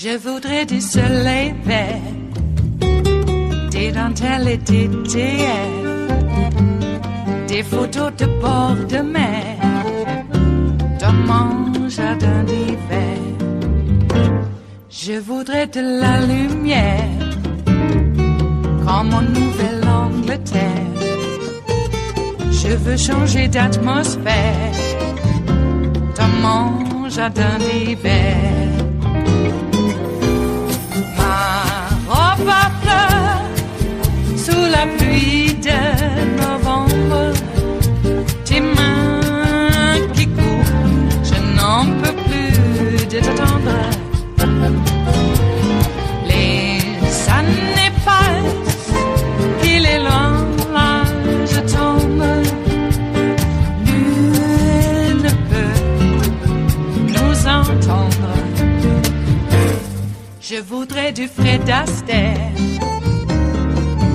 Je voudrais du soleil vert, des dentelles et des théières, des photos de bord de mer, dans mon jardin d'hiver. Je voudrais de la lumière, comme en Nouvelle-Angleterre. Je veux changer d'atmosphère, dans mon jardin d'hiver. Ma fleur sous la pluie de novembre, tes mains qui courent, je n'en peux plus de t'attendre. Les années passent, qu'il est loin, là je tombe. Nul ne peut nous entendre. Je voudrais du Fred Astaire,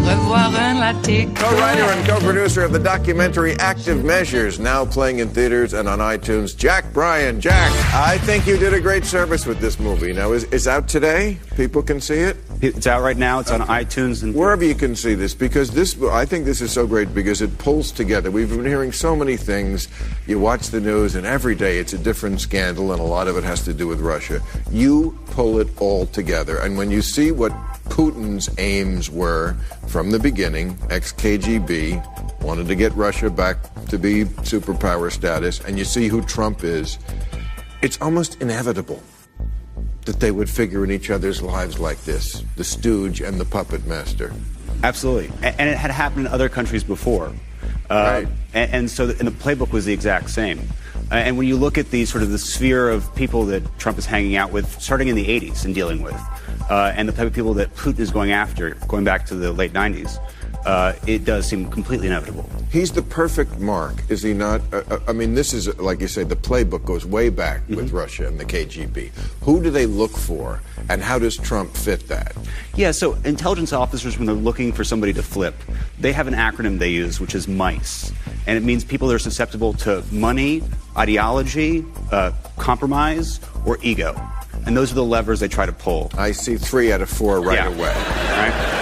revoir un latte. Co-writer and co-producer of the documentary Active Measures, now playing in theaters and on iTunes, Jack Bryan. Jack, I think you did a great service with this movie. Now, is out today? People can see it? It's out right now. It's on iTunes. And wherever you can see this, because I think this is so great because it pulls together. We've been hearing so many things. You watch the news, and every day it's a different scandal, and a lot of it has to do with Russia. You pull it all together. And when you see what Putin's aims were from the beginning, ex-KGB, wanted to get Russia back to be superpower status, and you see who Trump is, it's almost inevitable that they would figure in each other's lives like this, the stooge and the puppet master. Absolutely. And it had happened in other countries before. Right. And so the playbook was the exact same. And when you look at the sort of the sphere of people that Trump is hanging out with, starting in the 80s and dealing with, and the type of people that Putin is going after, going back to the late 90s, it does seem completely inevitable. He's the perfect mark, is he not? I mean, this is, like you say, the playbook goes way back with Russia and the KGB. Who do they look for, and how does Trump fit that? Yeah, so intelligence officers, when they're looking for somebody to flip, they have an acronym they use, which is MICE. And it means people that are susceptible to money, ideology, compromise, or ego. And those are the levers they try to pull. I see 3 out of 4 right away. Right?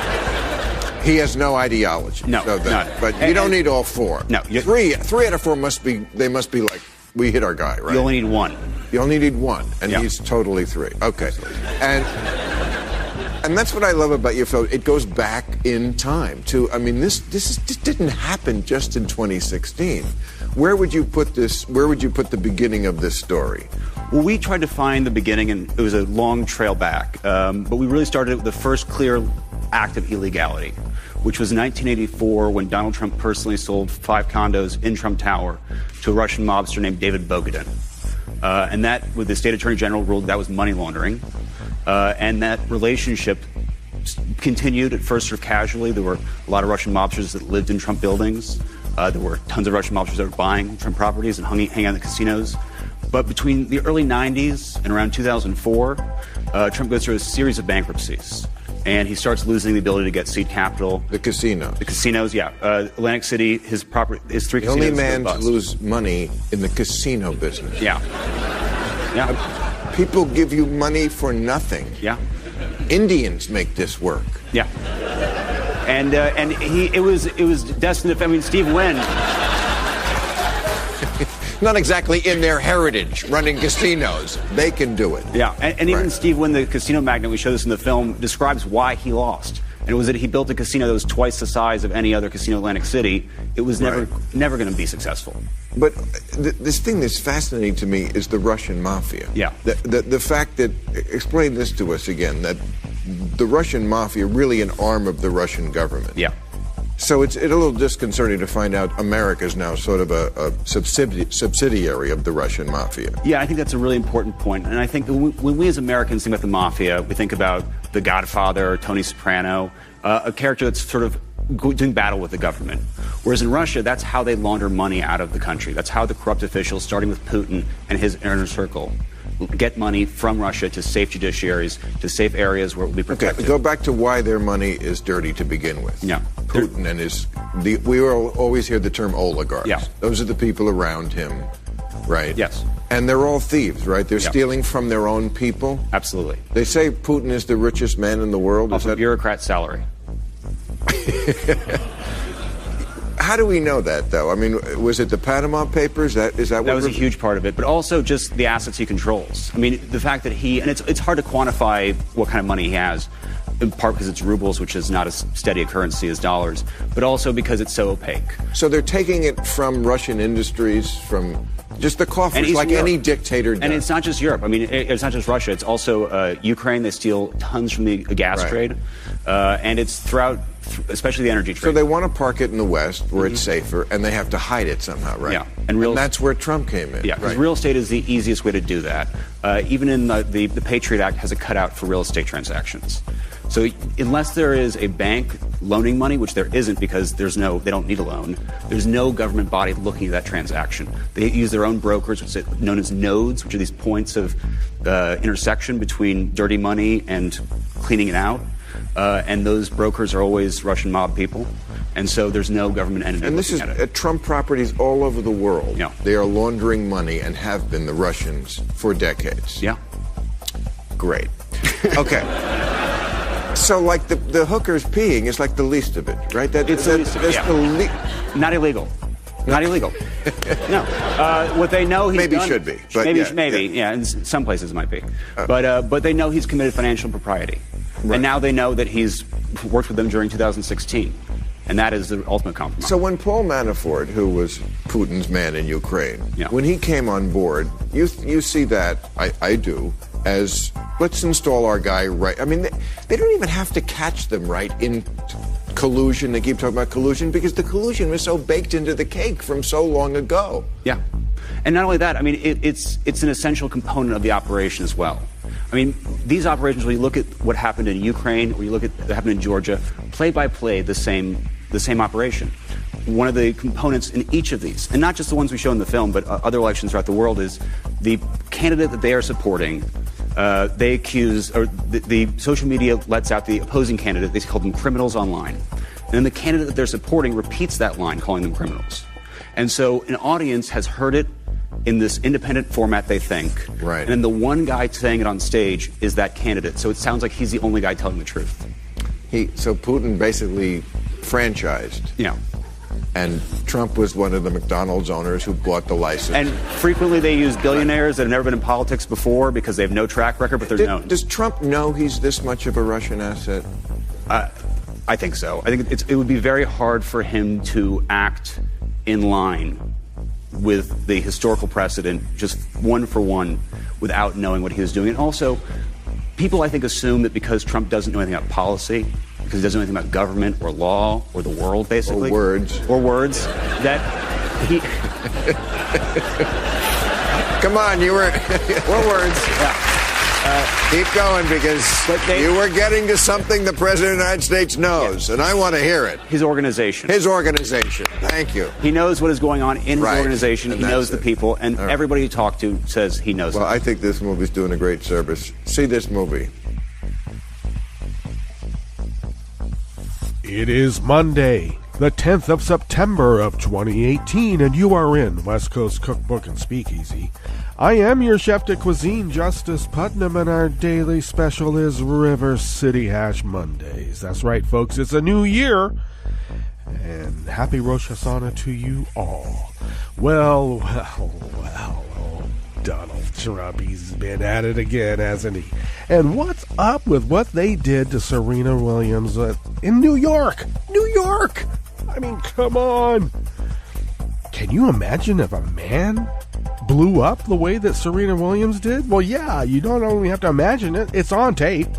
He has no ideology. No, so none. But you don't need all 4. No. 3 out of 4 must be like, we hit our guy, right? You only need 1. You only need 1, and he's totally 3. Okay. And that's what I love about your film. It goes back in time to, I mean, this didn't happen just in 2016. Where would you put this? Where would you put the beginning of this story? Well, we tried to find the beginning, and it was a long trail back. But we really started with the first clear act of illegality, which was in 1984 when Donald Trump personally sold 5 condos in Trump Tower to a Russian mobster named David Bogadin. And that, with the state attorney general, ruled that was money laundering. And that relationship continued at first sort of casually. There were a lot of Russian mobsters that lived in Trump buildings. There were tons of Russian mobsters that were buying Trump properties and hanging out in the casinos. But between the early 90s and around 2004, Trump goes through a series of bankruptcies. And he starts losing the ability to get seed capital. The casino. The casinos, yeah. Atlantic City, his 3 casinos. The only man to lose money in the casino business. Yeah. Yeah. People give you money for nothing. Yeah. Indians make this work. Yeah. And it was destined to, I mean, Steve Wynn. Not exactly in their heritage, running casinos. They can do it. Yeah, and even Steve Wynn, the casino magnate, we show this in the film, describes why he lost. And it was that he built a casino that was twice the size of any other casino in Atlantic City. It was never going to be successful. But this thing that's fascinating to me is the Russian mafia. Yeah. The fact that, explain this to us again, that the Russian mafia, really an arm of the Russian government. Yeah. So it's a little disconcerting to find out America is now sort of a subsidiary of the Russian mafia. Yeah, I think that's a really important point. And I think when we as Americans think about the mafia, we think about The Godfather, Tony Soprano, a character that's sort of doing battle with the government. Whereas in Russia, that's how they launder money out of the country. That's how the corrupt officials, starting with Putin and his inner circle, get money from Russia to safe judiciaries, to safe areas where it will be protected. Okay, go back to why their money is dirty to begin with. Yeah. Putin and we will always hear the term oligarchs. Yeah. Those are the people around him, right? Yes. And they're all thieves, right? They're stealing from their own people. Absolutely. They say Putin is the richest man in the world. Off a bureaucrat's salary. How do we know that, though? I mean, was it the Panama Papers? That was a huge part of it, but also just the assets he controls. I mean, the fact that and it's hard to quantify what kind of money he has, in part because it's rubles, which is not as steady a currency as dollars, but also because it's so opaque. So they're taking it from Russian industries, from just the coffers, like Europe. Any dictator does. And it's not just Europe. I mean, it's not just Russia. It's also Ukraine. They steal tons from the gas trade. And it's throughout, especially the energy trade. So they want to park it in the West where it's safer, and they have to hide it somehow, right? Yeah. And that's where Trump came in. Yeah, because real estate is the easiest way to do that. Even in the Patriot Act has a cutout for real estate transactions. So unless there is a bank loaning money, which there isn't because they don't need a loan, there's no government body looking at that transaction. They use their own brokers, which is known as nodes, which are these points of intersection between dirty money and cleaning it out. And those brokers are always Russian mob people. And so there's no government entity looking at it. And this is Trump properties all over the world. Yeah. They are laundering money and have been, the Russians, for decades. Yeah. Great. Okay. So, like, the hookers peeing is like the least of it, right? It's the least of it, Not illegal. Not illegal. No. What they know he's done... should be. But maybe. In some places it might be. But they know he's committed financial impropriety. Right. And now they know that he's worked with them during 2016. And that is the ultimate compromise. So when Paul Manafort, who was Putin's man in Ukraine, when he came on board, you see that, I do, as let's install our guy right. I mean, they don't even have to catch them right in collusion. They keep talking about collusion because the collusion was so baked into the cake from so long ago. Yeah. And not only that, I mean, it's an essential component of the operation as well. I mean, these operations, when you look at what happened in Ukraine, or you look at what happened in Georgia, play by play, the same operation. One of the components in each of these, and not just the ones we show in the film, but other elections throughout the world, is the candidate that they are supporting. They accuse, or the social media lets out the opposing candidate. They call them criminals online. And then the candidate that they're supporting repeats that line, calling them criminals. And so an audience has heard it in this independent format, they think. Right. And then the one guy saying it on stage is that candidate. So it sounds like he's the only guy telling the truth. So Putin basically franchised. Yeah. And Trump was one of the McDonald's owners who bought the license. And frequently they use billionaires that have never been in politics before because they have no track record, but they're known. Does Trump know he's this much of a Russian asset? I think so. I think it would be very hard for him to act in line with the historical precedent, just one for one, without knowing what he was doing. And also, people, I think, assume that because Trump doesn't know anything about policy, because he doesn't know anything about government or law or the world, basically. Or words, that he... Come on, you were... or words, yeah. Keep going, because you were getting to something the President of the United States knows, and I want to hear it. His organization. Thank you. He knows what is going on in his organization. And he knows the people, and everybody he talked to says he knows. Well, I think this movie's doing a great service. See this movie. It is Monday, the 10th of September of 2018, and you are in West Coast Cookbook and Speakeasy. I am your chef de cuisine, Justice Putnam, and our daily special is River City Hash Mondays. That's right, folks, it's a new year, and happy Rosh Hashanah to you all. Well, Donald Trump, he's been at it again, hasn't he? And what's up with what they did to Serena Williams in New York? I mean, come on. Can you imagine if a man blew up the way that Serena Williams did? Well, yeah, you don't only have to imagine it, it's on tape.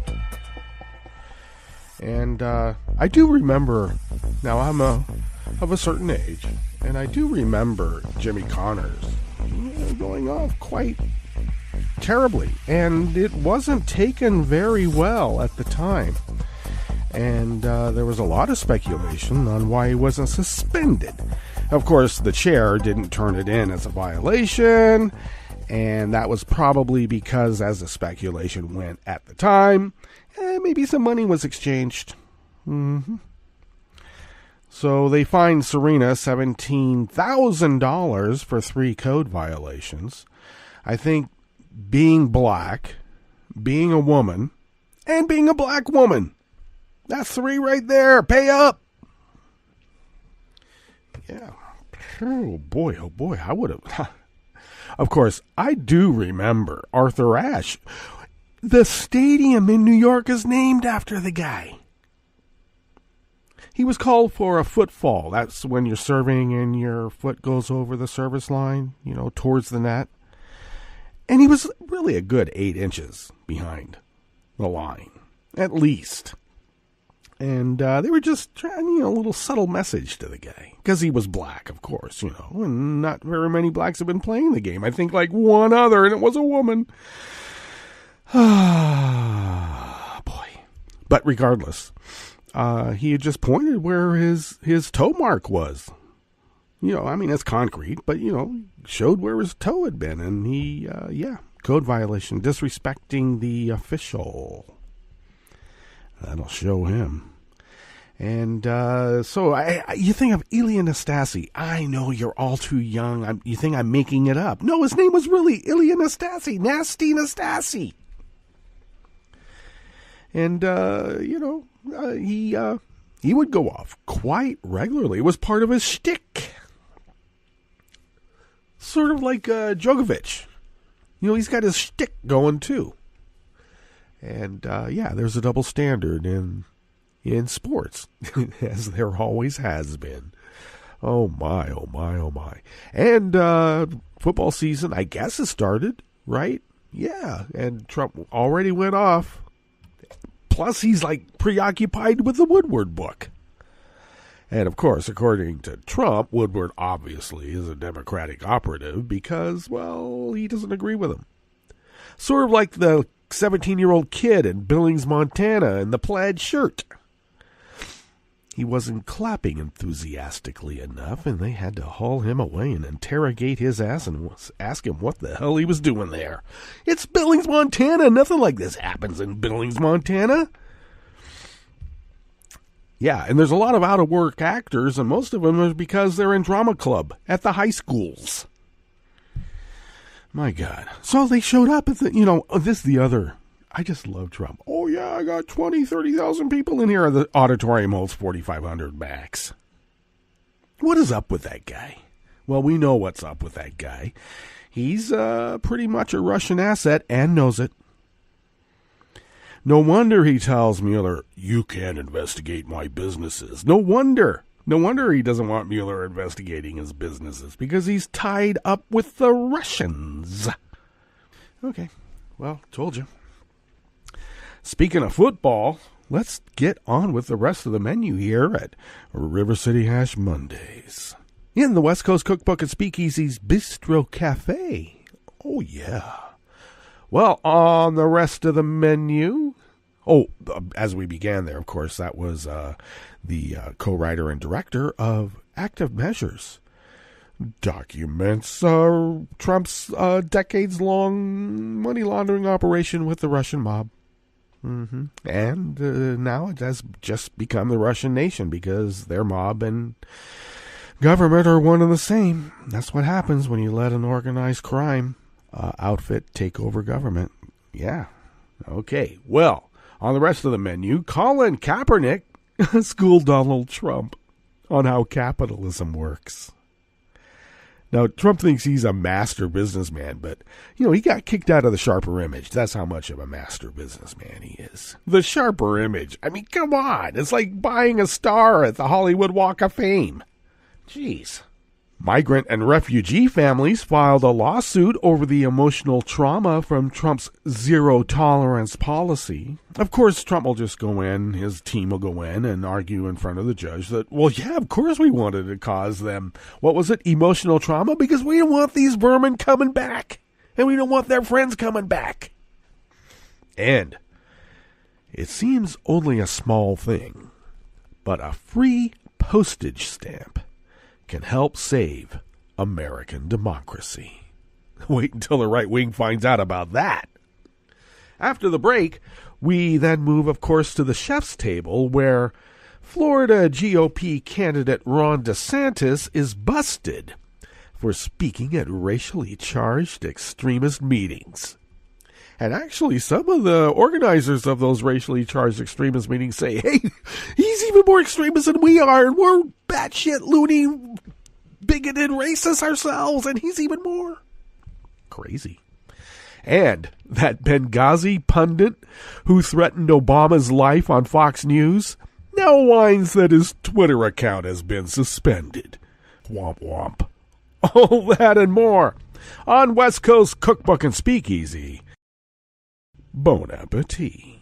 And I do remember, now I'm of a certain age, and I do remember Jimmy Connors going off quite terribly, and it wasn't taken very well at the time. And there was a lot of speculation on why he wasn't suspended. Of course, the chair didn't turn it in as a violation, and that was probably because, as the speculation went at the time, maybe some money was exchanged. So they fined Serena $17,000 for 3 code violations. I think being black, being a woman, and being a black woman. That's 3 right there. Pay up. Yeah. Oh boy, I would have. Of course, I do remember Arthur Ashe. The stadium in New York is named after the guy. He was called for a footfall. That's when you're serving and your foot goes over the service line, towards the net. And he was really a good 8 inches behind the line, at least. And they were just trying, a little subtle message to the guy. Because he was black, of course, and not very many blacks have been playing the game. I think like one other, and it was a woman. Ah, boy. But regardless, he had just pointed where his toe mark was. It's concrete, but, showed where his toe had been. And he, code violation, disrespecting the official. That'll show him. And so you think of Ilya Nastasi. I know you're all too young. You think I'm making it up. No, his name was really Ilya Nastasi. Nasty Nastasi. And, he would go off quite regularly. It was part of his shtick. Sort of like Djokovic. He's got his shtick going too. And, there's a double standard in sports, as there always has been. Oh my, oh my, oh my. And football season, I guess, has started, right? Yeah, and Trump already went off. Plus, he's preoccupied with the Woodward book. And, of course, according to Trump, Woodward obviously is a Democratic operative because, well, he doesn't agree with him. Sort of like the 17-year-old kid in Billings, Montana in the plaid shirt. He wasn't clapping enthusiastically enough, and they had to haul him away and interrogate his ass and ask him what the hell he was doing there. It's Billings, Montana. Nothing like this happens in Billings, Montana. Yeah, and there's a lot of out-of-work actors, and most of them are because they're in drama club at the high schools. My God. So they showed up at this is the other. I just love Trump. Oh, yeah, I got 20, 30,000 people in here. The auditorium holds 4,500 max. What is up with that guy? Well, we know what's up with that guy. He's pretty much a Russian asset and knows it. No wonder he tells Mueller, you can't investigate my businesses. No wonder he doesn't want Mueller investigating his businesses, because he's tied up with the Russians. Okay, well, told you. Speaking of football, let's get on with the rest of the menu here at River City Hash Mondays. In the West Coast Cookbook and Speakeasy's Bistro Cafe. Oh, yeah. Well, on the rest of the menu... Oh, as we began there, of course, that was the co-writer and director of Active Measures. Documents Trump's decades-long money laundering operation with the Russian mob. And now it has just become the Russian nation because their mob and government are one and the same. That's what happens when you let an organized crime outfit take over government. Yeah. Okay. Well, on the rest of the menu, Colin Kaepernick schooled Donald Trump on how capitalism works. Now, Trump thinks he's a master businessman, but, he got kicked out of the Sharper Image. That's how much of a master businessman he is. The Sharper Image. I mean, come on. It's like buying a star at the Hollywood Walk of Fame. Jeez. Migrant and refugee families filed a lawsuit over the emotional trauma from Trump's zero-tolerance policy. Of course, Trump will just go in, his team will go in and argue in front of the judge that, well, yeah, of course we wanted to cause them, what was it, emotional trauma? Because we don't want these vermin coming back, and we don't want their friends coming back. And It seems only a small thing, but a free postage stamp can help save American democracy. Wait until the right wing finds out about that. After the break, we then move, of course, to the chef's table, where Florida GOP candidate Ron DeSantis is busted for speaking at racially charged extremist meetings. And actually, some of the organizers of those racially charged extremist meetings say, hey, he's even more extremist than we are, and we're batshit loony, bigoted racists ourselves, and he's even more. Crazy. And that Benghazi pundit who threatened Obama's life on Fox News now whines that his Twitter account has been suspended. Womp womp. All that and more on West Coast Cookbook and Speakeasy. Bon appetit.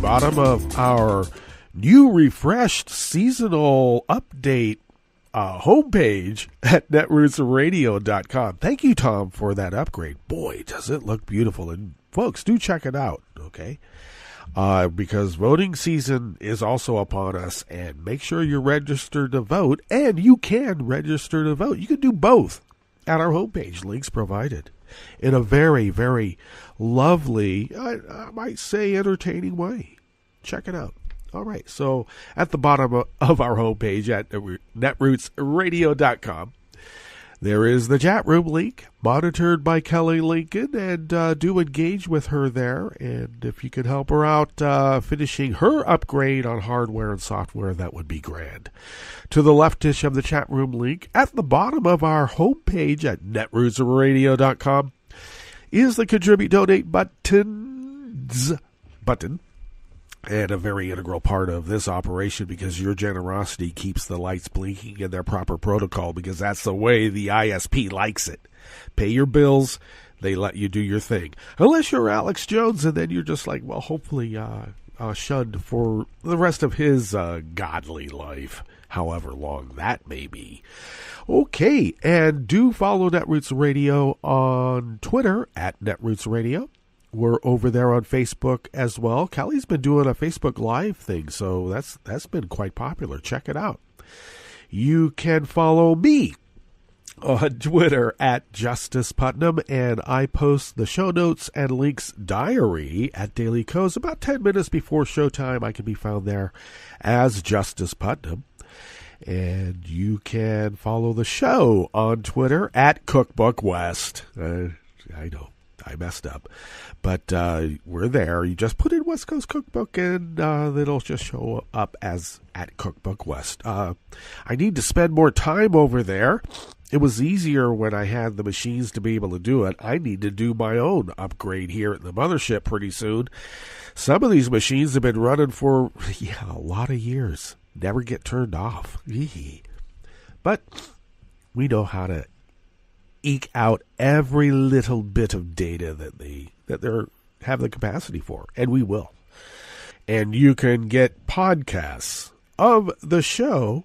Bottom of our new refreshed seasonal update homepage at netrootsradio.com. Thank you, Tom, for that upgrade. Boy, does it look beautiful. And folks, do check it out, okay? Because voting season is also upon us, and make sure you're registered to vote, and you can register to vote. You can do both at our homepage, links provided, in a very, very lovely, I might say entertaining way. Check it out. All right, so at the bottom of our homepage at netrootsradio.com, there is the chat room link, monitored by Kelly Lincoln, and do engage with her there. And if you could help her out finishing her upgrade on hardware and software, that would be grand. To the leftish of the chat room link, at the bottom of our homepage at netrootsradio.com, is the Contribute Donate button, and a very integral part of this operation, because your generosity keeps the lights blinking in their proper protocol, because that's the way the ISP likes it. Pay your bills, they let you do your thing. Unless you're Alex Jones, and then you're just like, well, hopefully shunned for the rest of his godly life, however long that may be. Okay, and do follow Netroots Radio on Twitter at Netroots Radio. We're over there on Facebook as well. Kelly's been doing a Facebook Live thing, so that's been quite popular. Check it out. You can follow me on Twitter at Justice Putnam, and I post the show notes and links diary at Daily Co's about 10 minutes before showtime. I can be found there as Justice Putnam. And you can follow the show on Twitter at Cookbook West. I know, I messed up. But we're there. You just put in West Coast Cookbook, and it'll just show up as at Cookbook West. I need to spend more time over there. It was easier when I had the machines to be able to do it. I need to do my own upgrade here at the mothership pretty soon. Some of these machines have been running for a lot of years. Never get turned off. But we know how to eke out every little bit of data that they have the capacity for, and we will. And you can get podcasts of the show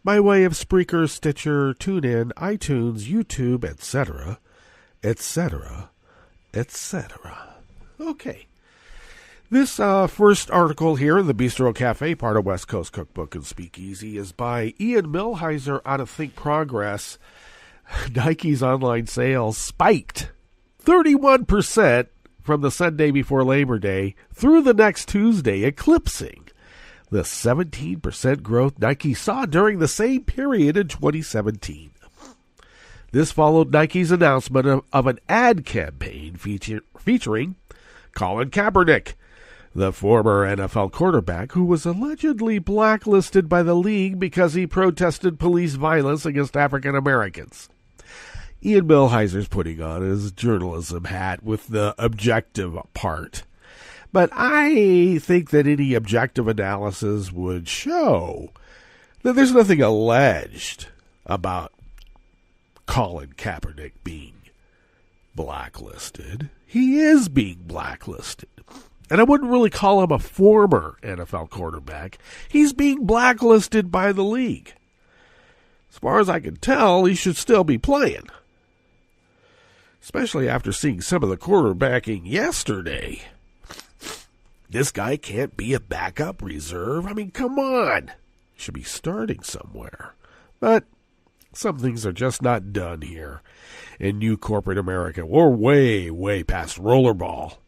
by way of Spreaker, Stitcher, TuneIn, iTunes, YouTube, etc., etc., etc. Okay. This first article here in the Bistro Cafe, part of West Coast Cookbook and Speakeasy, is by Ian Millhiser out of Think Progress. Nike's online sales spiked 31% from the Sunday before Labor Day through the next Tuesday, eclipsing the 17% growth Nike saw during the same period in 2017. This followed Nike's announcement of an ad campaign featuring Colin Kaepernick, the former NFL quarterback who was allegedly blacklisted by the league because he protested police violence against African Americans. Ian Millhiser's putting on his journalism hat with the objective part. But I think that any objective analysis would show that there's nothing alleged about Colin Kaepernick being blacklisted. He is being blacklisted. And I wouldn't really call him a former NFL quarterback. He's being blacklisted by the league. As far as I can tell, he should still be playing. Especially after seeing some of the quarterbacking yesterday. This guy can't be a backup reserve. I mean, come on. He should be starting somewhere. But some things are just not done here in new corporate America. We're way, way past rollerball.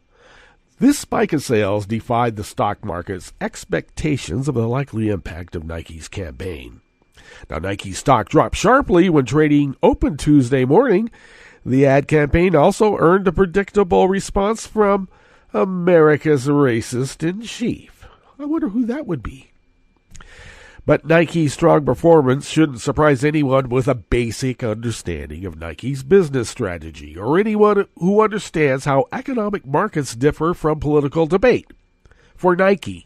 This spike in sales defied the stock market's expectations of the likely impact of Nike's campaign. Now, Nike's stock dropped sharply when trading opened Tuesday morning. The ad campaign also earned a predictable response from America's racist-in-chief. I wonder who that would be. But Nike's strong performance shouldn't surprise anyone with a basic understanding of Nike's business strategy, or anyone who understands how economic markets differ from political debate. For Nike,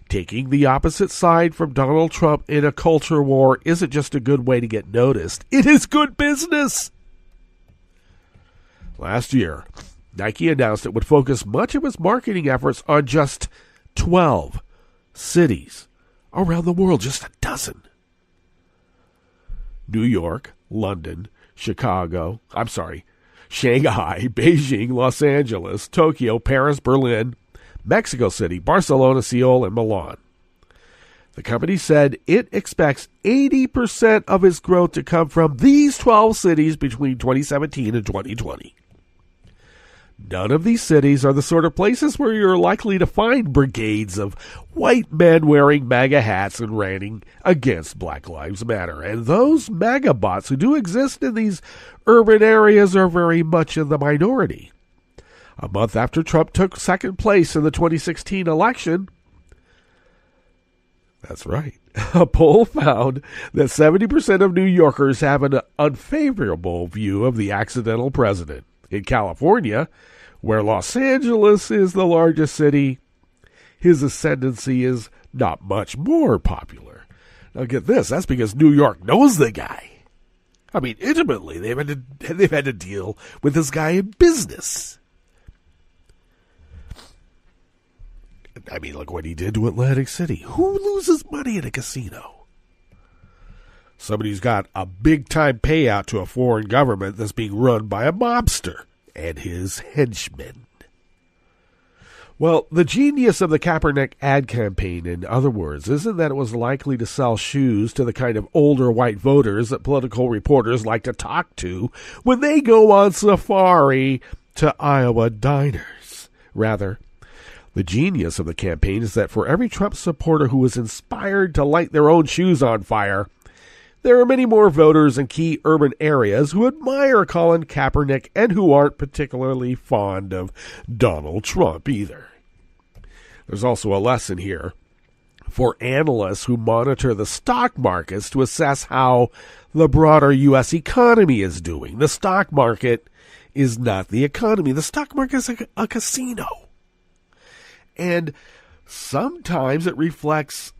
taking the opposite side from Donald Trump in a culture war isn't just a good way to get noticed. It is good business. Last year, Nike announced it would focus much of its marketing efforts on just 12 cities around the world, just a dozen. New York, London, Shanghai, Beijing, Los Angeles, Tokyo, Paris, Berlin, Mexico City, Barcelona, Seoul, and Milan. The company said it expects 80% of its growth to come from these 12 cities between 2017 and 2020. None of these cities are the sort of places where you're likely to find brigades of white men wearing MAGA hats and ranting against Black Lives Matter. And those MAGA bots who do exist in these urban areas are very much in the minority. A month after Trump took second place in the 2016 election, that's right, a poll found that 70% of New Yorkers have an unfavorable view of the accidental president. In California, where Los Angeles is the largest city, his ascendancy is not much more popular. Now get this, that's because New York knows the guy. I mean, intimately, they've had to deal with this guy in business. I mean, look what he did to Atlantic City. Who loses money in a casino? Somebody's got a big-time payout to a foreign government that's being run by a mobster and his henchmen. Well, the genius of the Kaepernick ad campaign, in other words, isn't that it was likely to sell shoes to the kind of older white voters that political reporters like to talk to when they go on safari to Iowa diners. Rather, the genius of the campaign is that for every Trump supporter who was inspired to light their own shoes on fire, there are many more voters in key urban areas who admire Colin Kaepernick and who aren't particularly fond of Donald Trump either. There's also a lesson here for analysts who monitor the stock markets to assess how the broader U.S. economy is doing. The stock market is not the economy. The stock market is a casino. And sometimes it reflects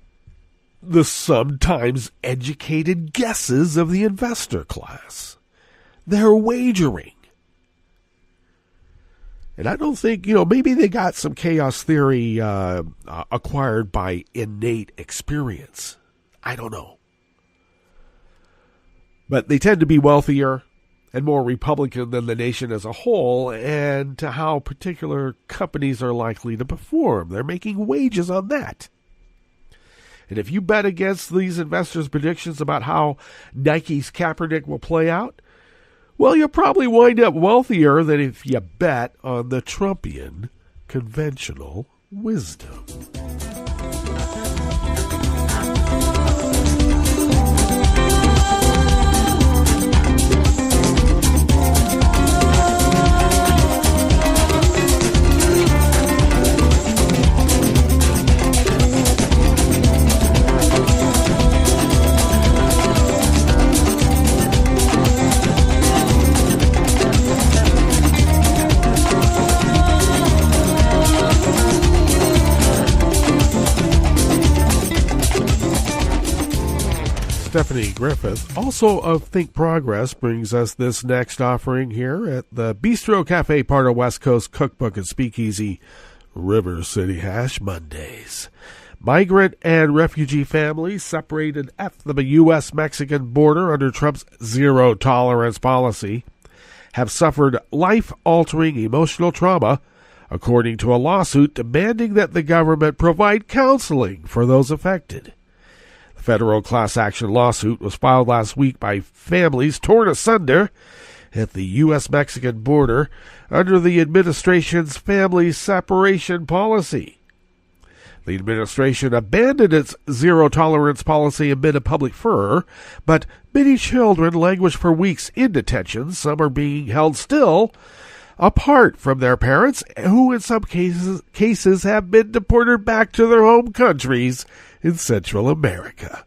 the sometimes educated guesses of the investor class. They're wagering. And I don't think, maybe they got some chaos theory acquired by innate experience. I don't know. But they tend to be wealthier and more Republican than the nation as a whole, and to how particular companies are likely to perform. They're making wages on that. And if you bet against these investors' predictions about how Nike's Kaepernick will play out, well, you'll probably wind up wealthier than if you bet on the Trumpian conventional wisdom. Stephanie Griffith, also of Think Progress, brings us this next offering here at the Bistro Cafe, part of West Coast Cookbook and Speakeasy, River City Hash Mondays. Migrant and refugee families separated at the U.S.-Mexican border under Trump's zero-tolerance policy have suffered life-altering emotional trauma, according to a lawsuit demanding that the government provide counseling for those affected. The federal class action lawsuit was filed last week by families torn asunder at the U.S.-Mexican border under the administration's family separation policy. The administration abandoned its zero-tolerance policy amid a public furor, but many children languish for weeks in detention. Some are being held still, apart from their parents, who in some cases have been deported back to their home countries in Central America.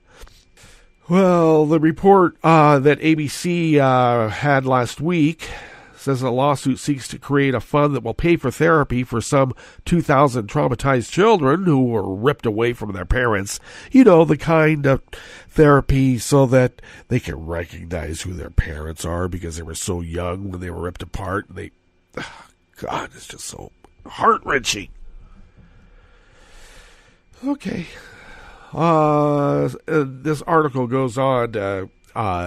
Well, the report that ABC had last week says a lawsuit seeks to create a fund that will pay for therapy for some 2,000 traumatized children who were ripped away from their parents. You know, the kind of therapy so that they can recognize who their parents are because they were so young when they were ripped apart. God, it's just so heart-wrenching. Okay. This article goes on to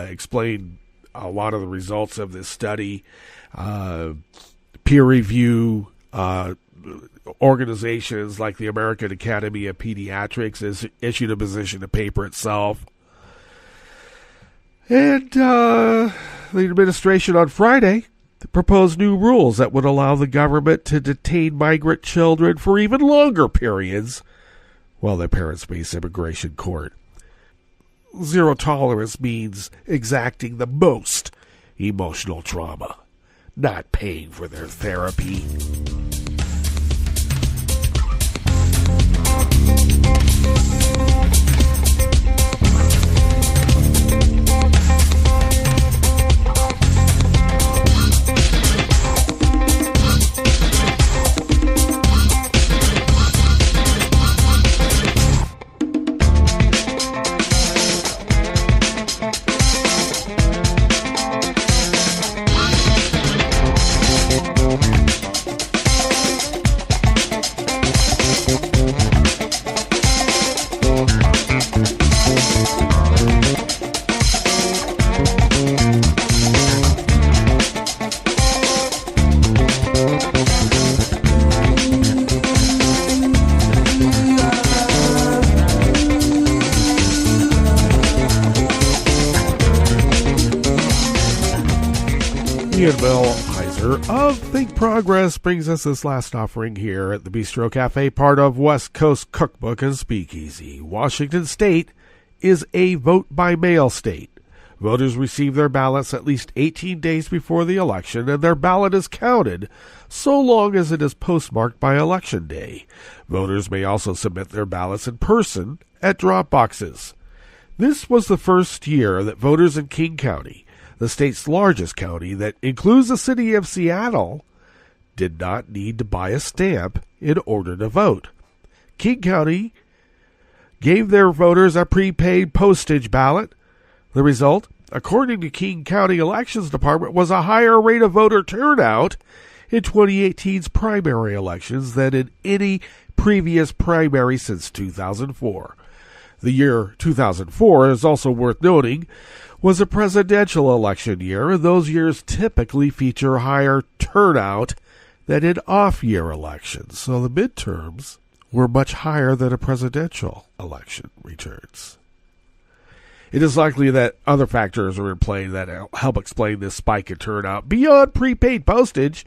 explain a lot of the results of this study. Peer review organizations like the American Academy of Pediatrics has issued a position paper itself. And the administration on Friday proposed new rules that would allow the government to detain migrant children for even longer periods while their parents face immigration court. Zero tolerance means exacting the most emotional trauma, not paying for their therapy. Of Think Progress brings us this last offering here at the Bistro Cafe, part of West Coast Cookbook and Speakeasy. Washington State is a vote-by-mail state. Voters receive their ballots at least 18 days before the election, and their ballot is counted so long as it is postmarked by Election Day. Voters may also submit their ballots in person at drop boxes. This was the first year that voters in King County, the state's largest county that includes the city of Seattle, did not need to buy a stamp in order to vote. King County gave their voters a prepaid postage ballot. The result, according to King County Elections Department, was a higher rate of voter turnout in 2018's primary elections than in any previous primary since 2004. The year 2004 is also worth noting was a presidential election year, and those years typically feature higher turnout than in off-year elections. So the midterms were much higher than a presidential election returns. It is likely that other factors are in play that help explain this spike in turnout. Beyond prepaid postage,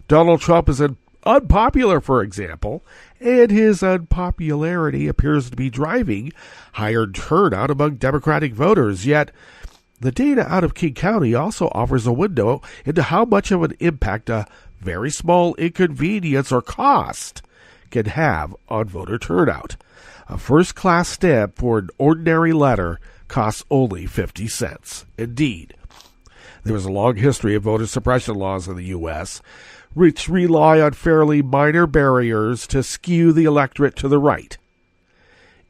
Donald Trump is unpopular, for example, and his unpopularity appears to be driving higher turnout among Democratic voters. Yet, the data out of King County also offers a window into how much of an impact a very small inconvenience or cost can have on voter turnout. A first-class stamp for an ordinary letter costs only 50 cents. Indeed, there is a long history of voter suppression laws in the U.S., which rely on fairly minor barriers to skew the electorate to the right.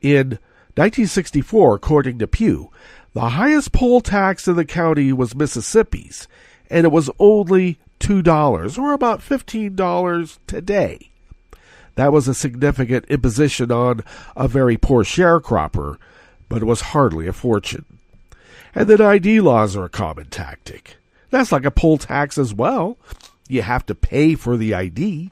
In 1964, according to Pew, The highest poll tax in the county was Mississippi's, and it was only $2, or about $15 today. That was a significant imposition on a very poor sharecropper, but it was hardly a fortune. And then ID laws are a common tactic. That's like a poll tax as well. You have to pay for the ID.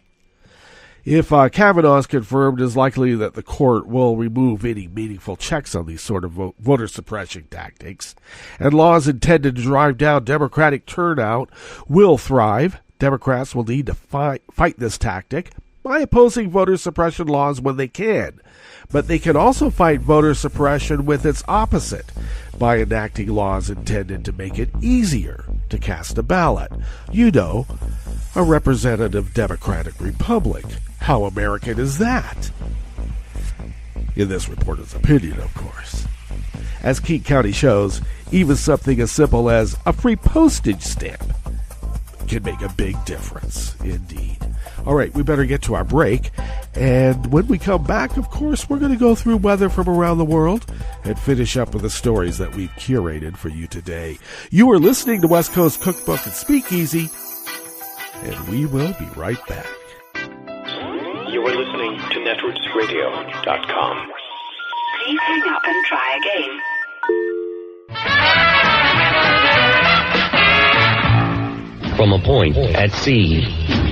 If Kavanaugh is confirmed, it is likely that the court will remove any meaningful checks on these sort of voter suppression tactics. And laws intended to drive down Democratic turnout will thrive. Democrats will need to fight this tactic by opposing voter suppression laws when they can. But they can also fight voter suppression with its opposite, by enacting laws intended to make it easier to cast a ballot. You know, a representative democratic republic. How American is that? In this reporter's opinion, of course. As Kent County shows, even something as simple as a free postage stamp can make a big difference, indeed. All right, we better get to our break. And when we come back, of course, we're going to go through weather from around the world and finish up with the stories that we've curated for you today. You are listening to West Coast Cookbook and Speakeasy, and we will be right back. You are listening to netrootsradio.com. Please hang up and try again. From a point at sea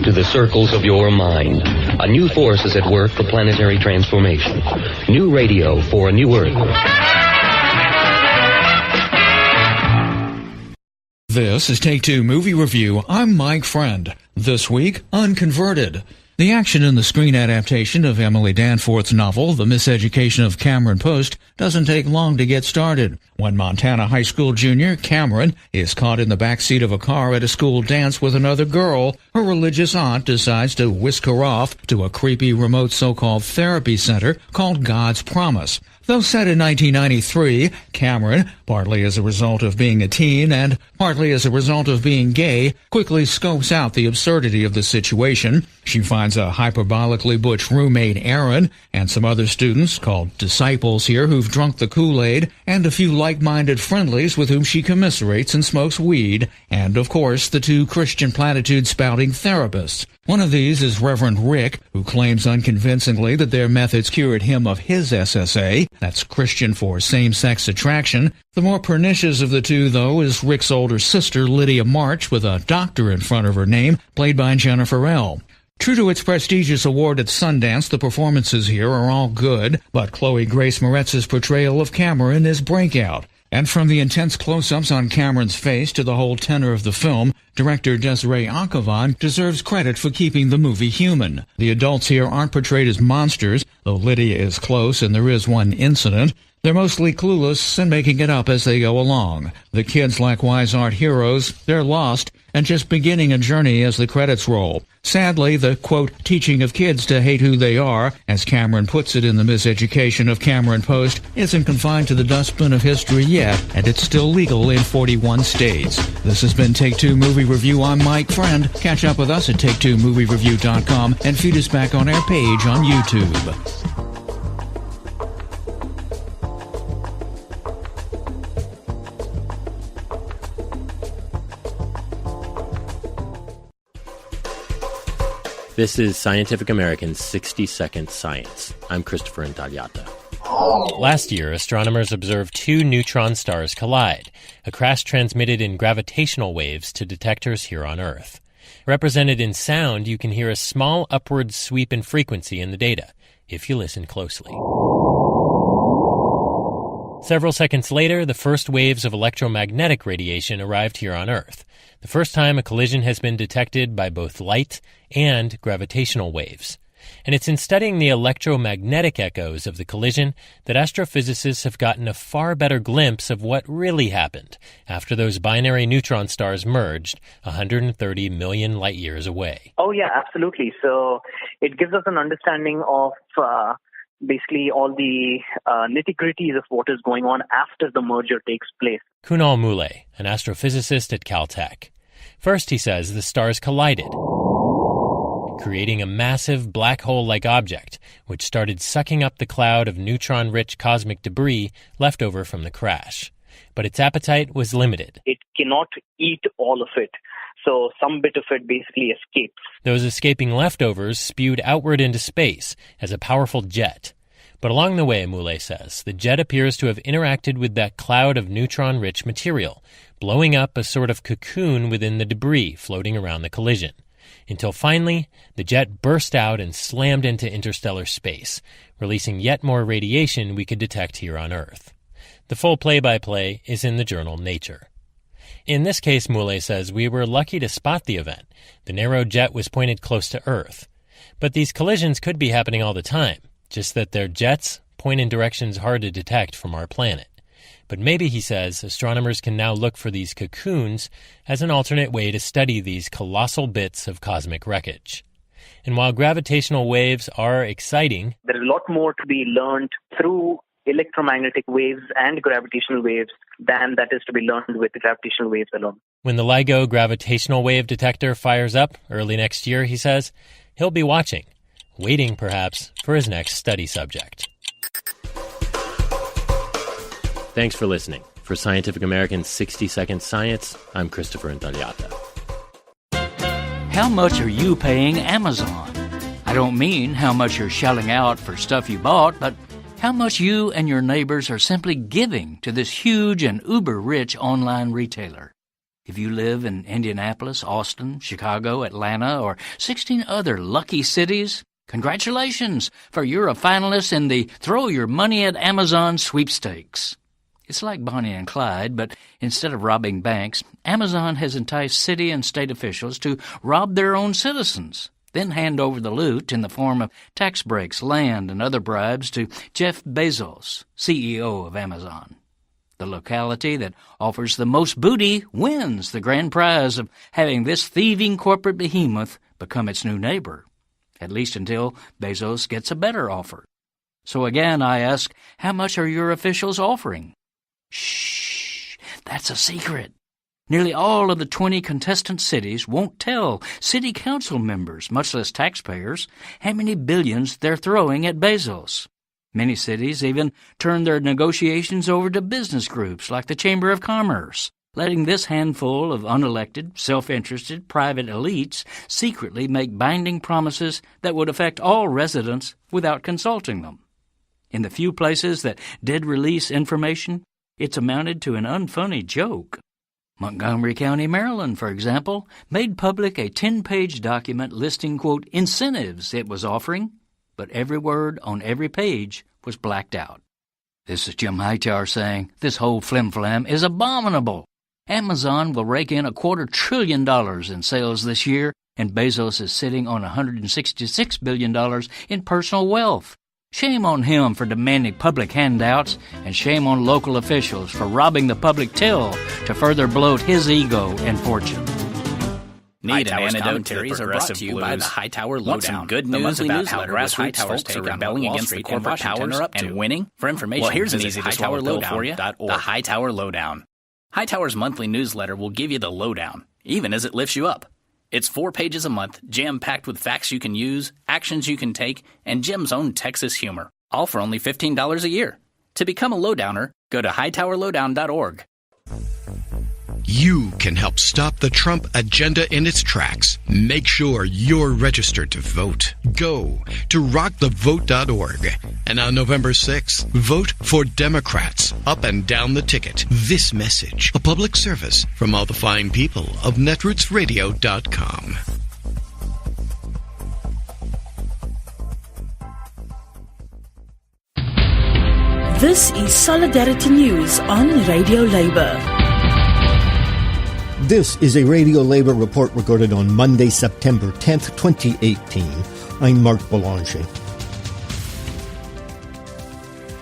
to the circles of your mind, a new force is at work for planetary transformation. New radio for a new Earth. This is Take Two Movie Review. I'm Mike Friend. This week, Unconverted. The action in the screen adaptation of Emily Danforth's novel, The Miseducation of Cameron Post, doesn't take long to get started. When Montana high school junior Cameron is caught in the backseat of a car at a school dance with another girl, her religious aunt decides to whisk her off to a creepy remote so-called therapy center called God's Promise. Though set in 1993, Cameron, partly as a result of being a teen and partly as a result of being gay, quickly scopes out the absurdity of the situation. She finds a hyperbolically butch roommate, Aaron, and some other students, called disciples here, who've drunk the Kool-Aid, and a few like-minded friendlies with whom she commiserates and smokes weed, and, of course, the two Christian platitude-spouting therapists. One of these is Reverend Rick, who claims unconvincingly that their methods cured him of his SSA, that's Christian for same-sex attraction. The more pernicious of the two, though, is Rick's older sister, Lydia March, with a doctor in front of her name, played by Jennifer L. True to its prestigious award at Sundance, the performances here are all good, but Chloe Grace Moretz's portrayal of Cameron is breakout. And from the intense close-ups on Cameron's face to the whole tenor of the film, director Desiree Akhavan deserves credit for keeping the movie human. The adults here aren't portrayed as monsters, though Lydia is close and there is one incident. They're mostly clueless and making it up as they go along. The kids likewise aren't heroes, they're lost, and just beginning a journey as the credits roll. Sadly, the, quote, teaching of kids to hate who they are, as Cameron puts it in The Miseducation of Cameron Post, isn't confined to the dustbin of history yet, and it's still legal in 41 states. This has been Take Two Movie Review. I'm Mike Friend. Catch up with us at TakeTwoMovieReview.com and feed us back on our page on YouTube. This is Scientific American's 60-Second Science. I'm Christopher Intagliata. Last year, astronomers observed two neutron stars collide, a crash transmitted in gravitational waves to detectors here on Earth. Represented in sound, you can hear a small upward sweep in frequency in the data, if you listen closely. Several seconds later, the first waves of electromagnetic radiation arrived here on Earth, the first time a collision has been detected by both light and gravitational waves. And it's in studying the electromagnetic echoes of the collision that astrophysicists have gotten a far better glimpse of what really happened after those binary neutron stars merged 130 million light years away. Oh, yeah, absolutely. So it gives us an understanding of basically all the nitty-gritties of what is going on after the merger takes place. Kunal Muley, an astrophysicist at Caltech. First, he says, the stars collided, creating a massive black hole-like object, which started sucking up the cloud of neutron-rich cosmic debris left over from the crash. But its appetite was limited. It cannot eat all of it, so some bit of it basically escapes. Those escaping leftovers spewed outward into space as a powerful jet. But along the way, Moulay says, the jet appears to have interacted with that cloud of neutron-rich material, blowing up a sort of cocoon within the debris floating around the collision. Until finally, the jet burst out and slammed into interstellar space, releasing yet more radiation we could detect here on Earth. The full play-by-play is in the journal Nature. In this case, Moulay says, we were lucky to spot the event. The narrow jet was pointed close to Earth. But these collisions could be happening all the time, just that their jets point in directions hard to detect from our planet. But maybe, he says, astronomers can now look for these cocoons as an alternate way to study these colossal bits of cosmic wreckage. And while gravitational waves are exciting, there is a lot more to be learned through electromagnetic waves and gravitational waves than that is to be learned with gravitational waves alone. When the LIGO gravitational wave detector fires up early next year, he says, he'll be watching, waiting perhaps for his next study subject. Thanks for listening. For Scientific American's 60-Second Science, I'm Christopher Intagliata. How much are you paying Amazon? I don't mean how much you're shelling out for stuff you bought, but how much you and your neighbors are simply giving to this huge and uber-rich online retailer. If you live in Indianapolis, Austin, Chicago, Atlanta, or 16 other lucky cities, congratulations, for you're a finalist in the Throw Your Money at Amazon sweepstakes. It's like Bonnie and Clyde, but instead of robbing banks, Amazon has enticed city and state officials to rob their own citizens, then hand over the loot in the form of tax breaks, land, and other bribes to Jeff Bezos, CEO of Amazon. The locality that offers the most booty wins the grand prize of having this thieving corporate behemoth become its new neighbor, at least until Bezos gets a better offer. So again, I ask, how much are your officials offering? Shh, that's a secret. Nearly all of the 20 contestant cities won't tell city council members, much less taxpayers, how many billions they're throwing at Bezos. Many cities even turn their negotiations over to business groups like the Chamber of Commerce, letting this handful of unelected, self-interested private elites secretly make binding promises that would affect all residents without consulting them. In the few places that did release information, it's amounted to an unfunny joke. Montgomery County, Maryland, for example, made public a 10-page document listing, quote, incentives it was offering, but every word on every page was blacked out. This is Jim Hightower saying, this whole flim-flam is abominable. Amazon will rake in $250 billion in sales this year, and Bezos is sitting on $166 billion in personal wealth. Shame on him for demanding public handouts, and shame on local officials for robbing the public till to further bloat his ego and fortune. Need an antidote to the progressive blues? By the Hightower Lowdown. Want some good news about how grassroots folks are rebelling against the corporate powers and winning? For information, well, here's an easy to swallow pill for you. The Hightower Lowdown. Hightower's monthly newsletter will give you the lowdown, even as it lifts you up. It's 4 pages a month, jam-packed with facts you can use, actions you can take, and Jim's own Texas humor, all for only $15 a year. To become a lowdowner, go to hightowerlowdown.org. You can help stop the Trump agenda in its tracks. Make sure you're registered to vote. Go to rockthevote.org. And on November 6th, vote for Democrats up and down the ticket. This message, a public service from all the fine people of netrootsradio.com. This is Solidarity News on Radio Labour. This is a Radio Labour report recorded on Monday, September 10th, 2018. I'm Mark Boulanger.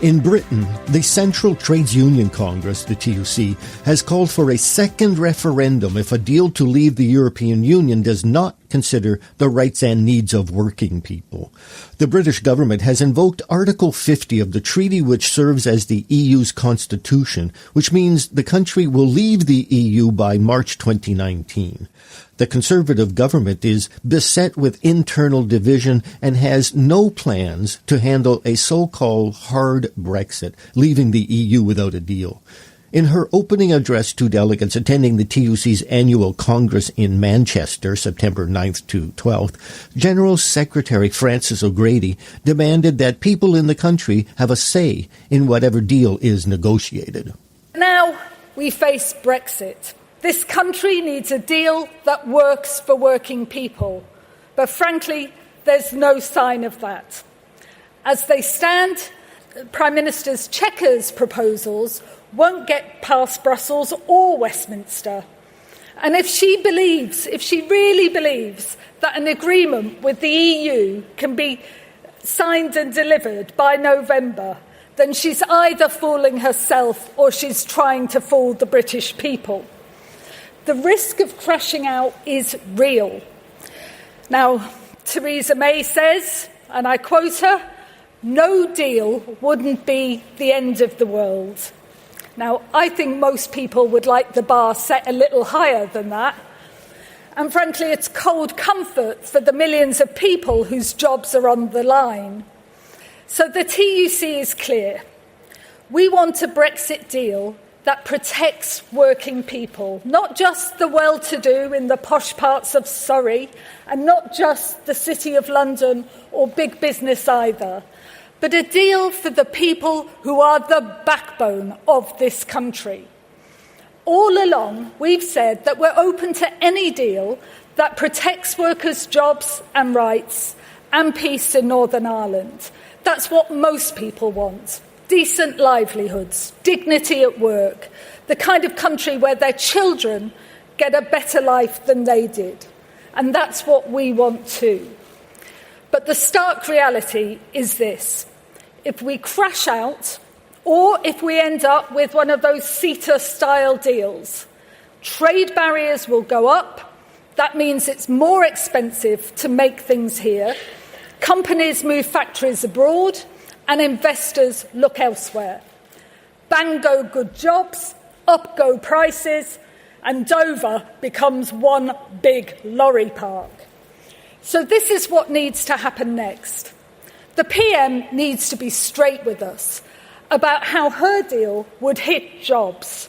In Britain, the Central Trades Union Congress, the TUC, has called for a second referendum if a deal to leave the European Union does not consider the rights and needs of working people. The British government has invoked Article 50 of the treaty, which serves as the EU's constitution, which means the country will leave the EU by March 2019. The Conservative government is beset with internal division and has no plans to handle a so-called hard Brexit, leaving the EU without a deal. In her opening address to delegates attending the TUC's annual Congress in Manchester, September 9th to 12th, General Secretary Frances O'Grady demanded that people in the country have a say in whatever deal is negotiated. Now we face Brexit. This country needs a deal that works for working people. But frankly, there's no sign of that. As they stand, Prime Minister Checker's proposals won't get past Brussels or Westminster. And if she really believes that an agreement with the EU can be signed and delivered by November, then she's either fooling herself or she's trying to fool the British people. The risk of crashing out is real. Now, Theresa May says, and I quote her, "No deal wouldn't be the end of the world." Now, I think most people would like the bar set a little higher than that. And frankly, it's cold comfort for the millions of people whose jobs are on the line. So the TUC is clear. We want a Brexit deal that protects working people, not just the well-to-do in the posh parts of Surrey, and not just the City of London or big business either, but a deal for the people who are the backbone of this country. All along, we've said that we're open to any deal that protects workers' jobs and rights and peace in Northern Ireland. That's what most people want. Decent livelihoods, dignity at work, the kind of country where their children get a better life than they did. And that's what we want too. But the stark reality is this. If we crash out, or if we end up with one of those CETA-style deals, trade barriers will go up. That means it's more expensive to make things here. Companies move factories abroad, and investors look elsewhere. Bang go good jobs, up go prices, and Dover becomes one big lorry park. So this is what needs to happen next. The PM needs to be straight with us about how her deal would hit jobs.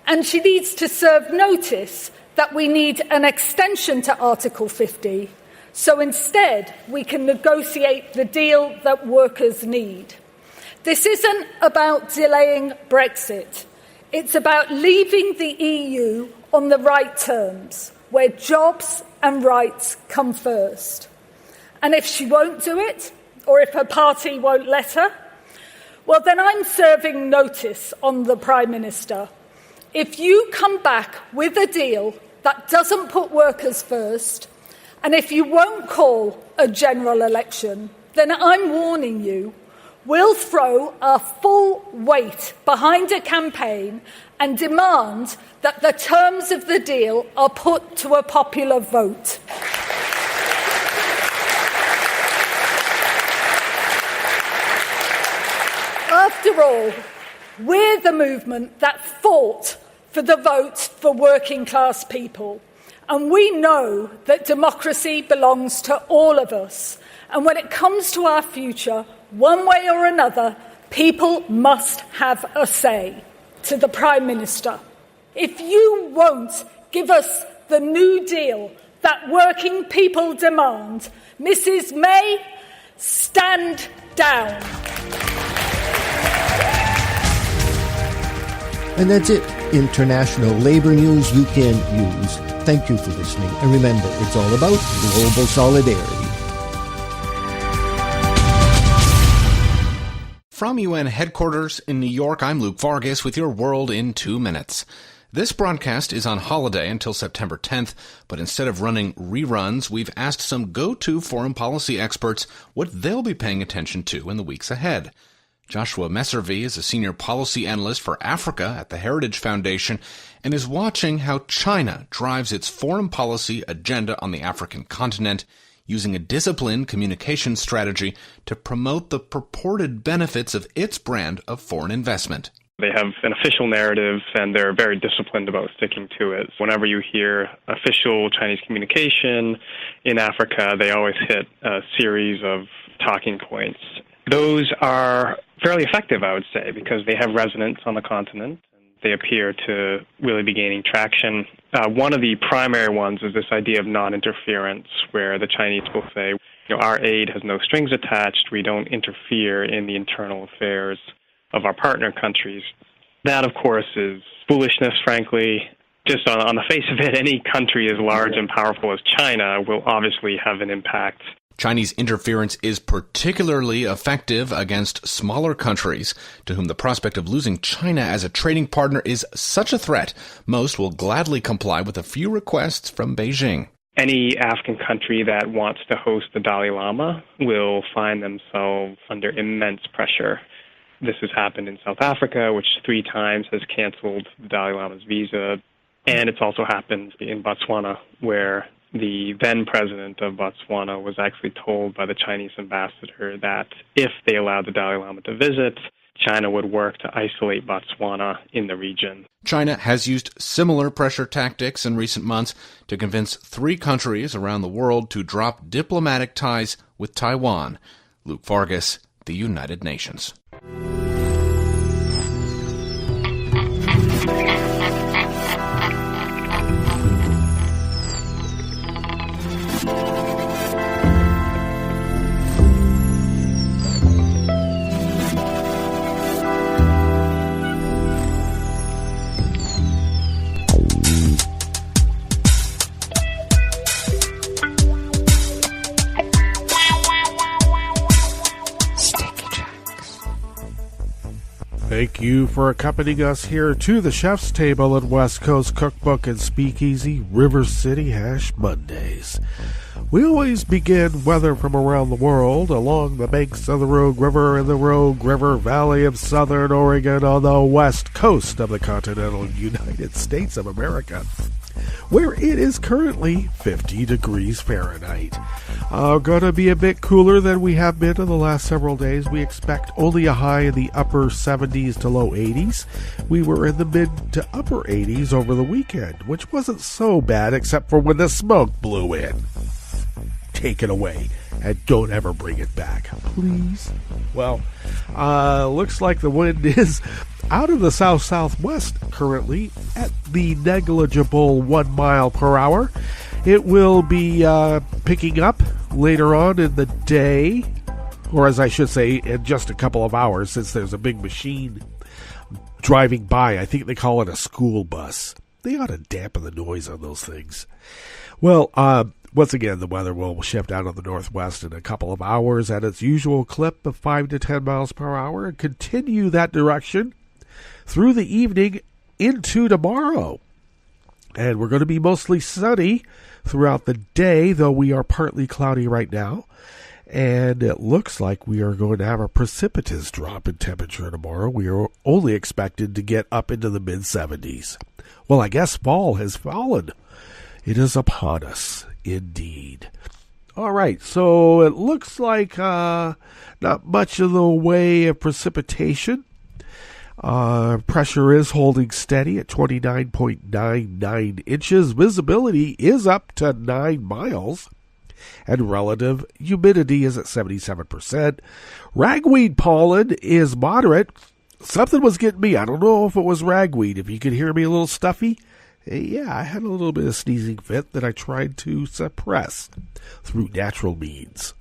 And she needs to serve notice that we need an extension to Article 50, so instead we can negotiate the deal that workers need. This isn't about delaying Brexit. It's about leaving the EU on the right terms, where jobs and rights come first. And if she won't do it, or if her party won't let her, well, then I'm serving notice on the Prime Minister. If you come back with a deal that doesn't put workers first, and if you won't call a general election, then I'm warning you, we'll throw our full weight behind a campaign and demand that the terms of the deal are put to a popular vote. After all, we're the movement that fought for the vote for working class people. And we know that democracy belongs to all of us. And when it comes to our future, one way or another, people must have a say. To the Prime Minister, if you won't give us the New Deal that working people demand, Mrs. May, stand down. And that's it. International labor news you can use. Thank you for listening. And remember, it's all about global solidarity. From UN headquarters in New York, I'm Luke Vargas with your World in 2 Minutes. This broadcast is on holiday until September 10th, but instead of running reruns, we've asked some go-to foreign policy experts what they'll be paying attention to in the weeks ahead. Joshua Messervy is a senior policy analyst for Africa at the Heritage Foundation and is watching how China drives its foreign policy agenda on the African continent, using a disciplined communication strategy to promote the purported benefits of its brand of foreign investment. They have an official narrative, and they're very disciplined about sticking to it. Whenever you hear official Chinese communication in Africa, they always hit a series of talking points. Those are fairly effective, I would say, because they have resonance on the continent. they appear to really be gaining traction. One of the primary ones is this idea of non-interference, where the Chinese will say, our aid has no strings attached. We don't interfere in the internal affairs of our partner countries. That, of course, is foolishness, frankly. Just on the face of it, any country as large and powerful as China will obviously have an impact. Chinese interference is particularly effective against smaller countries to whom the prospect of losing China as a trading partner is such a threat, most will gladly comply with a few requests from Beijing. Any African country that wants to host the Dalai Lama will find themselves under immense pressure. This has happened in South Africa, which 3 times has canceled the Dalai Lama's visa. And it's also happened in Botswana, where the then president of Botswana was actually told by the Chinese ambassador that if they allowed the Dalai Lama to visit, China would work to isolate Botswana in the region. China has used similar pressure tactics in recent months to convince 3 countries around the world to drop diplomatic ties with Taiwan. Luke Vargas, The United Nations. Thank you for accompanying us here to the Chef's Table at West Coast Cookbook and Speakeasy, River City Hash Mondays. We always begin weather from around the world along the banks of the Rogue River in the Rogue River Valley of Southern Oregon on the west coast of the continental United States of America, where it is currently 50 degrees Fahrenheit. Going to be a bit cooler than we have been in the last several days. We expect only a high in the upper 70s to low 80s. We were in the mid to upper 80s over the weekend, which wasn't so bad except for when the smoke blew in. Take it away, and don't ever bring it back, please. Well, looks like the wind is out of the south-southwest currently at the negligible 1 mile per hour. It will be picking up later on in the day, or as I should say, in just a couple of hours, since there's a big machine driving by. I think they call it a school bus. They ought to dampen the noise on those things. Well, once again, the weather will shift out of the northwest in a couple of hours at its usual clip of 5 to 10 miles per hour and continue that direction through the evening into tomorrow. And we're going to be mostly sunny throughout the day, though we are partly cloudy right now. And it looks like we are going to have a precipitous drop in temperature tomorrow. We are only expected to get up into the mid-70s. Well, I guess fall has fallen. It is upon us, indeed. All right, so it looks like not much in the way of precipitation. Pressure is holding steady at 29.99 inches. Visibility is up to 9 miles. And relative humidity is at 77%. Ragweed pollen is moderate. Something was getting me. I don't know if it was ragweed. If you could hear me a little stuffy. Yeah, I had a little bit of sneezing fit that I tried to suppress through natural means.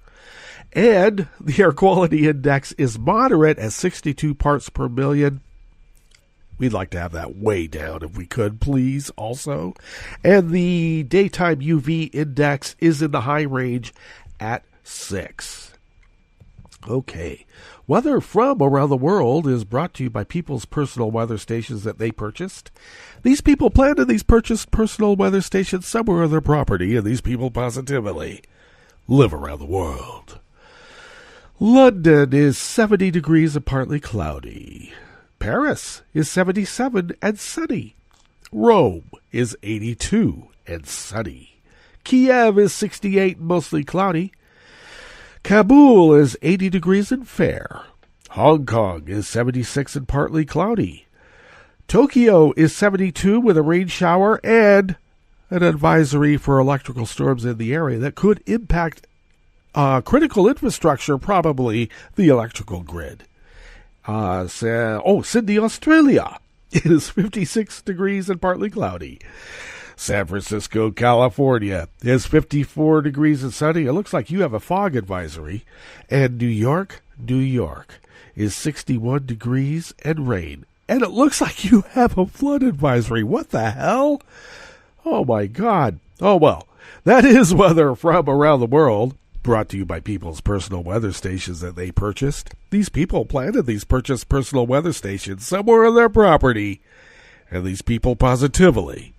And the air quality index is moderate at 62 parts per million. We'd like to have that way down if we could, please, also. And the daytime UV index is in the high range at 6. Okay. Weather from around the world is brought to you by people's personal weather stations that they purchased. These people planted these purchased personal weather stations somewhere on their property, and these people positively live around the world. London is 70 degrees and partly cloudy. Paris is 77 and sunny. Rome is 82 and sunny. Kiev is 68 and mostly cloudy. Kabul is 80 degrees and fair. Hong Kong is 76 and partly cloudy. Tokyo is 72 with a rain shower and an advisory for electrical storms in the area that could impact critical infrastructure, probably the electrical grid. Sydney, Australia It is 56 degrees and partly cloudy. San Francisco, California is 54 degrees and sunny. It looks like you have a fog advisory. And New York is 61 degrees and rain. And it looks like you have a flood advisory. What the hell? Oh, my God. Oh, well, that is weather from around the world, brought to you by people's personal weather stations that they purchased. These people planted these purchased personal weather stations somewhere on their property. And these people positively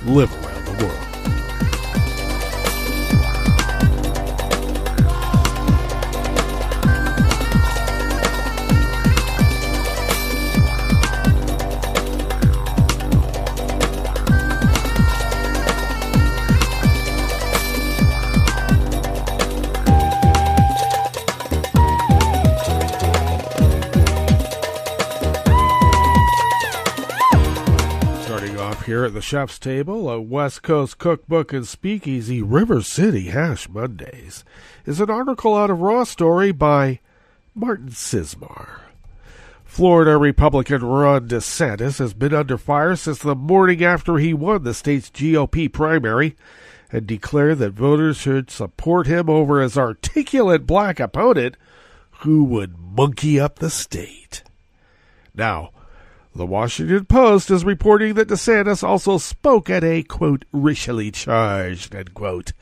live around the world. Here at the chef's table, a West Coast Cookbook and Speakeasy River City Hash Mondays is an article out of Raw Story by Martin Sismar. Florida Republican Ron DeSantis has been under fire since the morning after he won the state's GOP primary and declared that voters should support him over his articulate black opponent who would monkey up the state. Now, the Washington Post is reporting that DeSantis also spoke at a, quote, racially charged, end quote,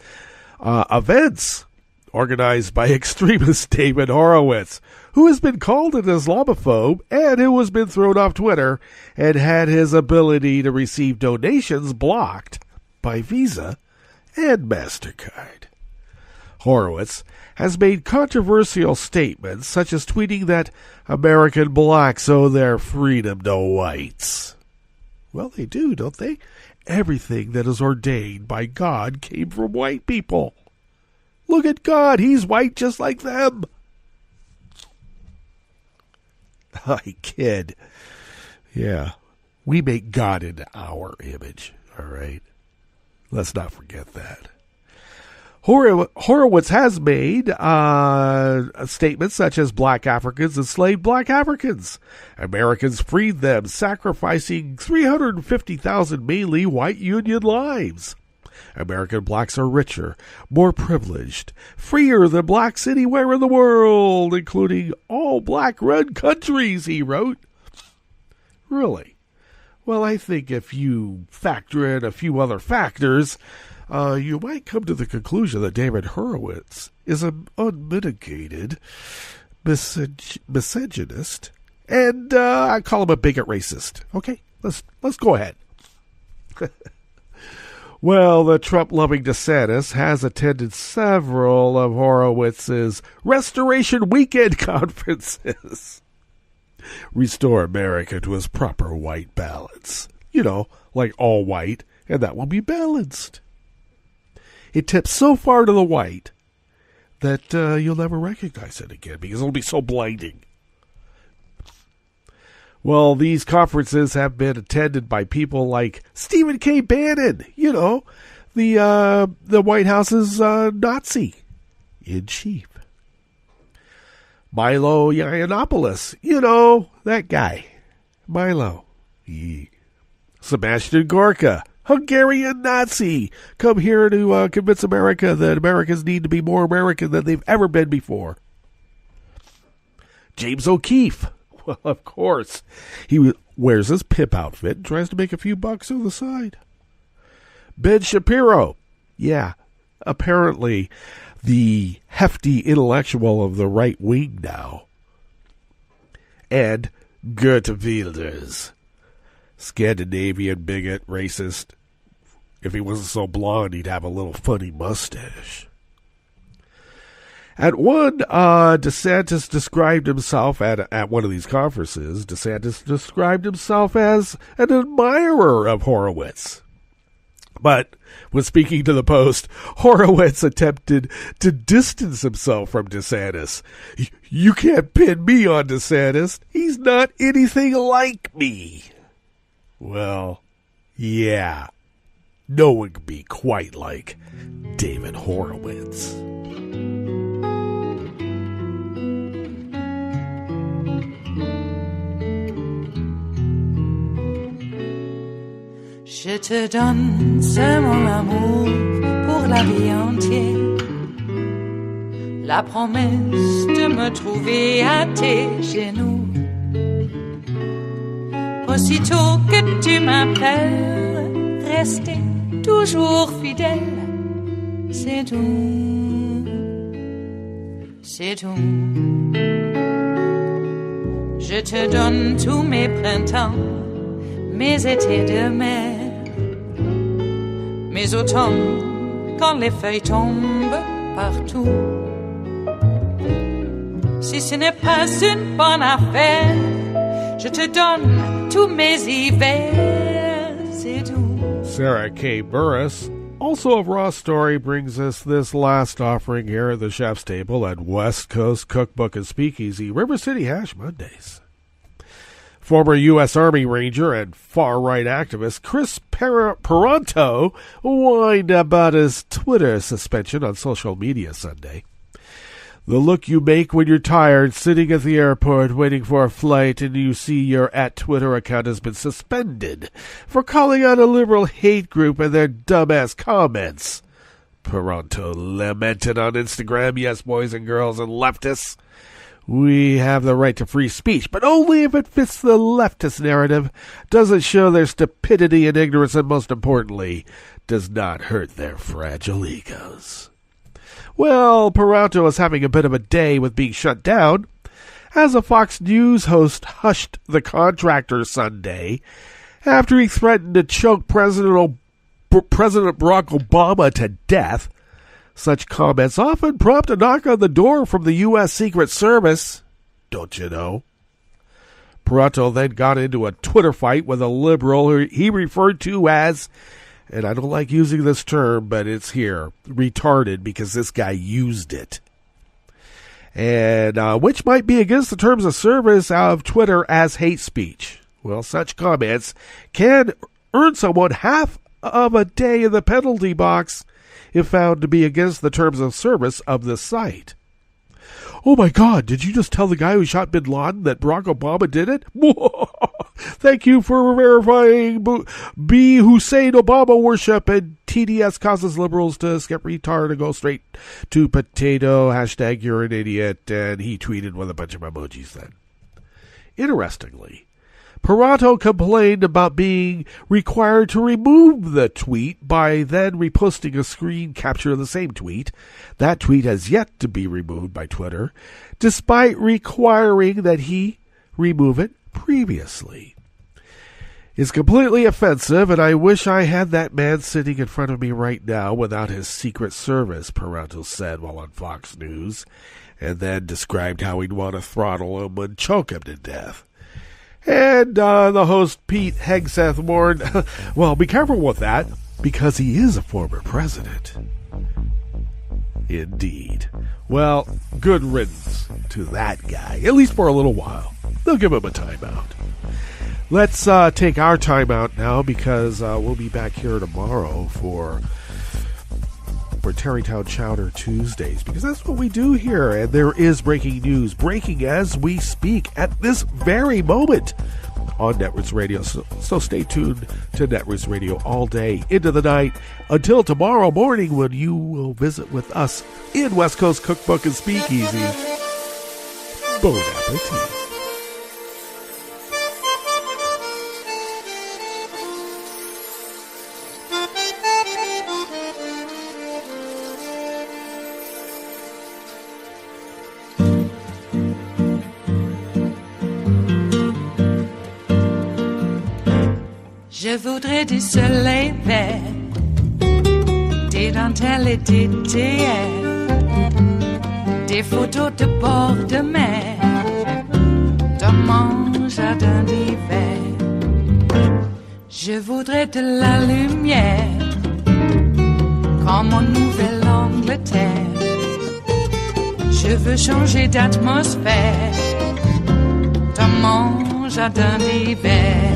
events organized by extremist David Horowitz, who has been called an Islamophobe and who has been thrown off Twitter and had his ability to receive donations blocked by Visa and MasterCard. Horowitz has made controversial statements, such as tweeting that American blacks owe their freedom to whites. Well, they do, don't they? Everything that is ordained by God came from white people. Look at God. He's white just like them. I kid. Yeah, we make God into our image, all right? Let's not forget that. Horowitz has made statements such as black Africans enslaved black Africans. Americans freed them, sacrificing 350,000 mainly white Union lives. American blacks are richer, more privileged, freer than blacks anywhere in the world, including all black-run countries, he wrote. Really? Well, I think if you factor in a few other factors, you might come to the conclusion that David Horowitz is an unmitigated misogynist, and I call him a bigot racist. Okay, let's go ahead. Well, the Trump-loving DeSantis has attended several of Horowitz's Restoration Weekend conferences. Restore America to its proper white balance. You know, like all white, and that will be balanced. It tips so far to the white that you'll never recognize it again because it'll be so blinding. Well, these conferences have been attended by people like Stephen K. Bannon, you know, the White House's Nazi in chief. Milo Yiannopoulos, you know, that guy. Milo. Sebastian Gorka, Hungarian Nazi, come here to convince America that Americans need to be more American than they've ever been before. James O'Keefe. Well, of course. He wears his pimp outfit and tries to make a few bucks on the side. Ben Shapiro. Yeah, apparently the hefty intellectual of the right wing now. And Geert Wilders. Scandinavian bigot, racist. If he wasn't so blonde, he'd have a little funny mustache. At one, DeSantis described himself at one of these conferences. DeSantis described himself as an admirer of Horowitz. But when speaking to the Post, Horowitz attempted to distance himself from DeSantis. You can't pin me on DeSantis. He's not anything like me. Well, yeah. No one can be quite like David Horowitz. Je te donne ce mon amour pour la vie entière. La promesse de me trouver à tes genoux. Aussitôt que tu m'appelles, rester toujours fidèle. C'est tout, c'est tout. Je te donne tous mes printemps, mes étés de mer, mes automnes quand les feuilles tombent partout. Si ce n'est pas une bonne affaire, je te donne tous mes hivers, c'est tout. Sarah K. Burris, also of Raw Story, brings us this last offering here at the chef's table at West Coast Cookbook and Speakeasy, River City Hash Mondays. Former U.S. Army Ranger and far-right activist Chris Peranto whined about his Twitter suspension on social media Sunday. The look you make when you're tired, sitting at the airport waiting for a flight, and you see your @Twitter account has been suspended for calling out a liberal hate group and their dumbass comments. Peranto lamented on Instagram, yes, boys and girls and leftists. We have the right to free speech, but only if it fits the leftist narrative, doesn't show their stupidity and ignorance, and most importantly, does not hurt their fragile egos. Well, Peranto is having a bit of a day with being shut down, as a Fox News host hushed the contractor Sunday after he threatened to choke President Barack Obama to death. Such comments often prompt a knock on the door from the U.S. Secret Service, don't you know? Peranto then got into a Twitter fight with a liberal who he referred to as, and I don't like using this term, but it's here, retarded, because this guy used it. And which might be against the terms of service of Twitter as hate speech. Well, such comments can earn someone half of a day in the penalty box if found to be against the terms of service of the site. Oh my God, did you just tell the guy who shot bin Laden that Barack Obama did it? Thank you for verifying B. Hussein Obama worship, and TDS causes liberals to skip retard and go straight to potato, hashtag you're an idiot, and he tweeted with a bunch of emojis then. Interestingly, Peranto complained about being required to remove the tweet by then reposting a screen capture of the same tweet. That tweet has yet to be removed by Twitter, despite requiring that he remove it previously. It's completely offensive, and I wish I had that man sitting in front of me right now without his Secret Service, Peranto said while on Fox News, and then described how he'd want to throttle him and choke him to death. And the host, Pete Hegseth, warned, well, be careful with that, because he is a former president. Indeed. Well, good riddance to that guy, at least for a little while. They'll give him a timeout. Let's take our timeout now, because we'll be back here tomorrow for Tarrytown Chowder Tuesdays, because that's what we do here, and there is breaking news breaking as we speak at this very moment on Netroots Radio, so stay tuned to Netroots Radio all day into the night until tomorrow morning when you will visit with us in West Coast Cookbook and Speakeasy. Bon appetit. Je voudrais du soleil vert, des dentelles et des théères, des photos de bord de mer, dans mon jardin d'hiver. Je voudrais de la lumière, comme en Nouvelle-Angleterre. Je veux changer d'atmosphère, dans mon jardin d'hiver.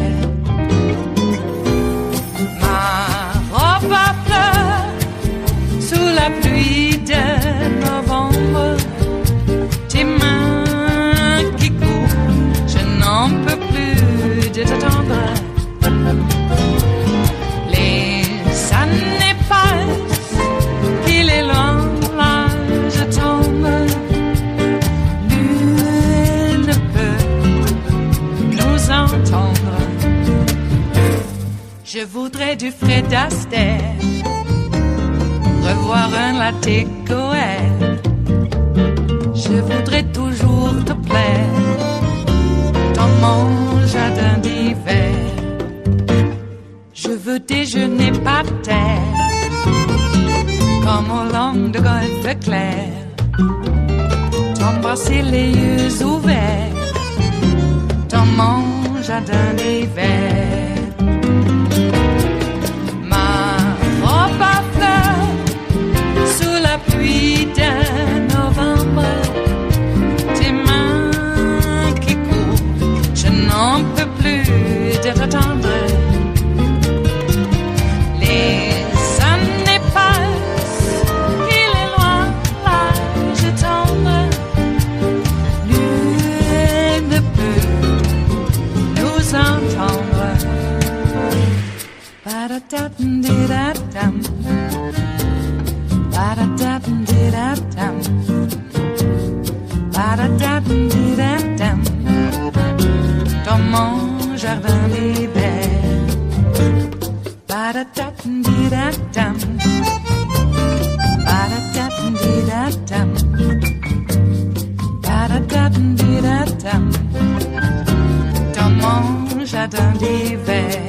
À fleurs sous la pluie de novembre, tes mains qui courent, je n'en peux plus de t'attendre. Les près du Fred Astaire, revoir un latte Goël. Je voudrais toujours te plaire dans mon jardin d'hiver. Je veux déjeuner par terre comme au long de golfe clair, t'embrasser les yeux ouverts dans mon jardin d'hiver. Ma robe à fleurs sous la pluie d'un novembre, tes mains qui courent, je n'en peux plus de t'attendre. Les années passent, il est loin l'âge tendre, nul ne peut nous entendre. Ba-da-da-dum-di-da-dum, ba-da-da-dum-di-da-dum, ba-da-da-dum-di-da-dum, dans mon jardin d'hiver. Ba-da-da-dum-di-da-dum, ba-da-da-dum-di-da-dum, ba-da-da-dum-di-da-dum, dans mon jardin d'hiver.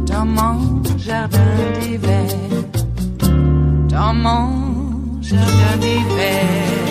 Dans mon jardin d'hiver, dans mon jardin d'hiver.